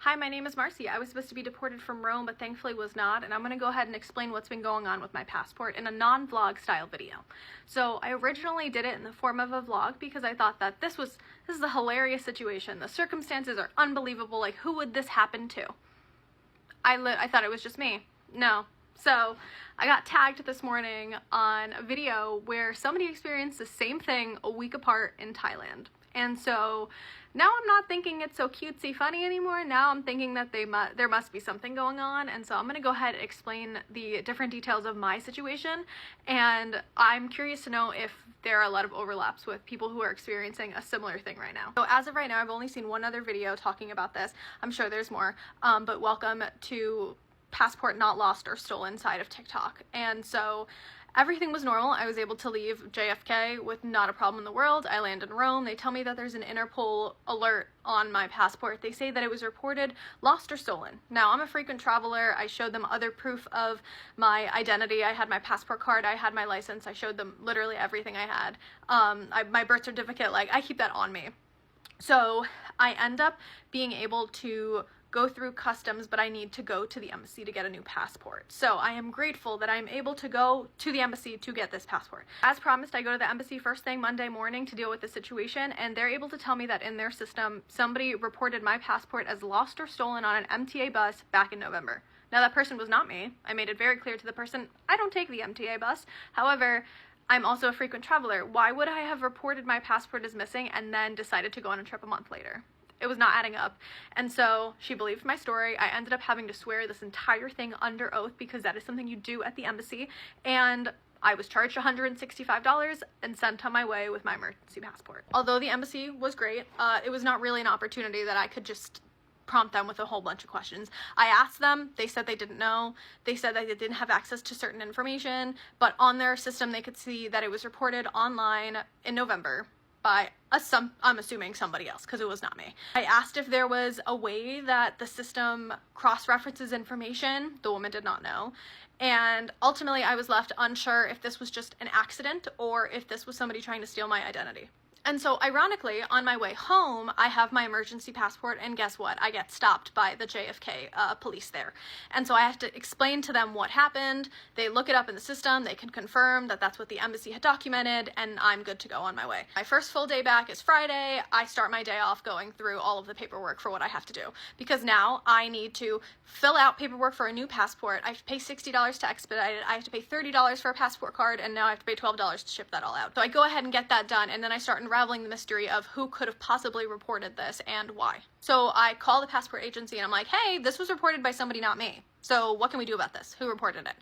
Hi, my name is Marcy. I was supposed to be deported from Rome, but thankfully was not, and I'm going to go ahead and explain what's been going on with my passport in a non-vlog style video. So I originally did it in the form of a vlog because I thought that this is a hilarious situation. The circumstances are unbelievable. Like, who would this happen to? I thought it was just me. No. So I got tagged this morning on a video where somebody experienced the same thing a week apart in Thailand. And so now I'm not thinking it's so cutesy funny anymore. Now I'm thinking that there must be something going on. And so I'm going to go ahead and explain the different details of my situation. And I'm curious to know if there are a lot of overlaps with people who are experiencing a similar thing right now. So as of right now, I've only seen one other video talking about this. I'm sure there's more, but welcome to Passport Not Lost or Stolen side of TikTok. And so everything was normal. I was able to leave JFK with not a problem in the world. I land in Rome. They tell me that there's an Interpol alert on my passport. They say that it was reported lost or stolen. Now, I'm a frequent traveler. I showed them other proof of my identity. I had my passport card. I had my license. I showed them literally everything I had. My birth certificate, like, I keep that on me. So I end up being able to go through customs, but I need to go to the embassy to get a new passport. So I am grateful that I'm able to go to the embassy to get this passport. As promised, I go to the embassy first thing Monday morning to deal with the situation, and they're able to tell me that in their system, somebody reported my passport as lost or stolen on an MTA bus back in November. Now, that person was not me. I made it very clear to the person, I don't take the MTA bus. However, I'm also a frequent traveler. Why would I have reported my passport as missing and then decided to go on a trip a month later? It was not adding up. And so she believed my story. I ended up having to swear this entire thing under oath because that is something you do at the embassy. And I was charged $165 and sent on my way with my emergency passport. Although the embassy was great, it was not really an opportunity that I could just prompt them with a whole bunch of questions. I asked them, they said they didn't know. They said that they didn't have access to certain information, but on their system they could see that it was reported online in November by I'm assuming somebody else, because it was not me. I asked if there was a way that the system cross-references information. The woman did not know. And ultimately I was left unsure if this was just an accident or if this was somebody trying to steal my identity. And so, ironically, on my way home, I have my emergency passport, and guess what? I get stopped by the JFK police there. And so I have to explain to them what happened. They look it up in the system, they can confirm that that's what the embassy had documented, and I'm good to go on my way. My first full day back is Friday. I start my day off going through all of the paperwork for what I have to do, because now I need to fill out paperwork for a new passport. I have to pay $60 to expedite it. I have to pay $30 for a passport card, and now I have to pay $12 to ship that all out. So I go ahead and get that done, and then I start unraveling the mystery of who could have possibly reported this and why. So I call the passport agency and I'm like, hey, this was reported by somebody, not me. So what can we do about this? Who reported it?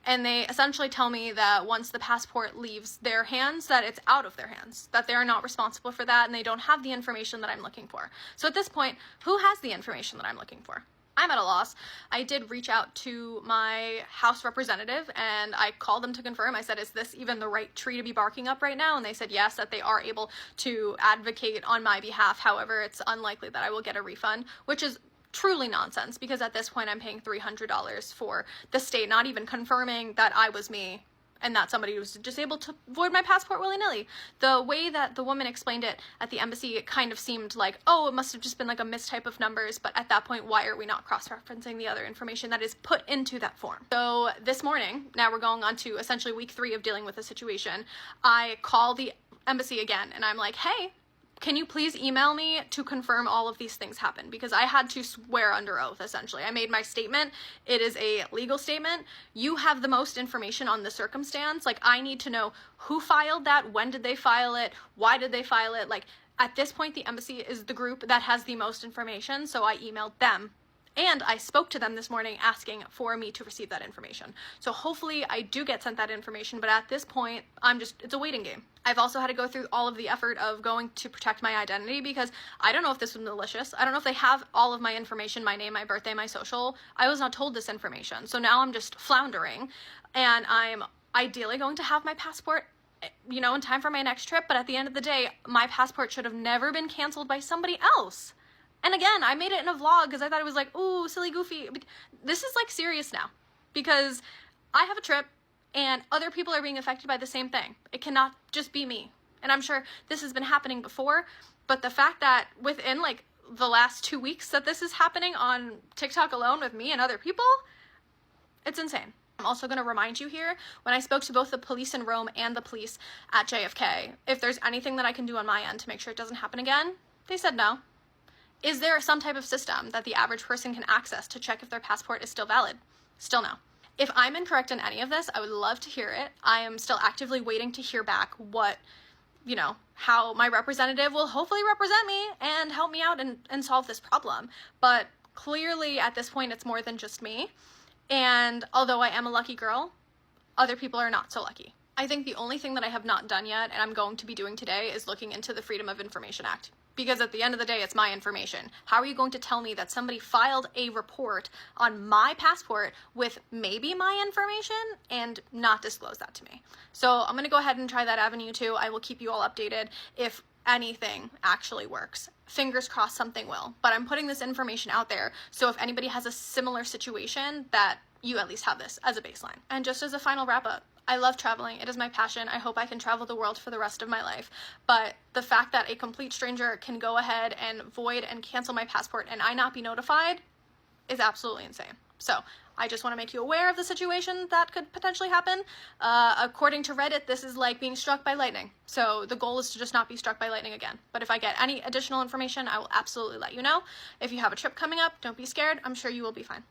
And they essentially tell me that once the passport leaves their hands, that it's out of their hands, that they're not responsible for that and they don't have the information that I'm looking for. So at this point, who has the information that I'm looking for? I'm at a loss. I did reach out to my House representative and I called them to confirm. I said, is this even the right tree to be barking up right now? And they said yes, that they are able to advocate on my behalf. However, it's unlikely that I will get a refund, which is truly nonsense because at this point I'm paying $300 for the state not even confirming that I was me and that somebody was just able to void my passport willy-nilly. The way that the woman explained it at the embassy, it kind of seemed like, oh, it must have just been like a mistype of numbers, but at that point, why are we not cross-referencing the other information that is put into that form? So this morning, now we're going on to essentially week 3 of dealing with the situation, I call the embassy again, and I'm like, hey, can you please email me to confirm all of these things happened? Because I had to swear under oath, essentially. I made my statement. It is a legal statement. You have the most information on the circumstance. Like, I need to know who filed that, when did they file it, why did they file it? Like, at this point, the embassy is the group that has the most information, so I emailed them. And I spoke to them this morning asking for me to receive that information. So hopefully I do get sent that information, but at this point, it's a waiting game. I've also had to go through all of the effort of going to protect my identity because I don't know if this was malicious. I don't know if they have all of my information, my name, my birthday, my social. I was not told this information. So now I'm just floundering and I'm ideally going to have my passport, you know, in time for my next trip. But at the end of the day, my passport should have never been canceled by somebody else. And again, I made it in a vlog because I thought it was like, ooh, silly, goofy. This is like serious now because I have a trip and other people are being affected by the same thing. It cannot just be me. And I'm sure this has been happening before, but the fact that within like the last 2 weeks that this is happening on TikTok alone with me and other people, it's insane. I'm also going to remind you here, when I spoke to both the police in Rome and the police at JFK, if there's anything that I can do on my end to make sure it doesn't happen again, they said no. Is there some type of system that the average person can access to check if their passport is still valid? Still no. If I'm incorrect in any of this, I would love to hear it. I am still actively waiting to hear back what, you know, how my representative will hopefully represent me and help me out and solve this problem. But clearly at this point, it's more than just me. And although I am a lucky girl, other people are not so lucky. I think the only thing that I have not done yet, and I'm going to be doing today, is looking into the Freedom of Information Act. Because at the end of the day, it's my information. How are you going to tell me that somebody filed a report on my passport with maybe my information and not disclose that to me? So I'm going to go ahead and try that avenue too. I will keep you all updated if anything actually works. Fingers crossed something will. But I'm putting this information out there, so if anybody has a similar situation, that you at least have this as a baseline. And just as a final wrap up, I love traveling. It is my passion. I hope I can travel the world for the rest of my life. But the fact that a complete stranger can go ahead and void and cancel my passport and I not be notified is absolutely insane. So I just want to make you aware of the situation that could potentially happen. According to Reddit, this is like being struck by lightning. So the goal is to just not be struck by lightning again. But if I get any additional information, I will absolutely let you know. If you have a trip coming up, don't be scared. I'm sure you will be fine.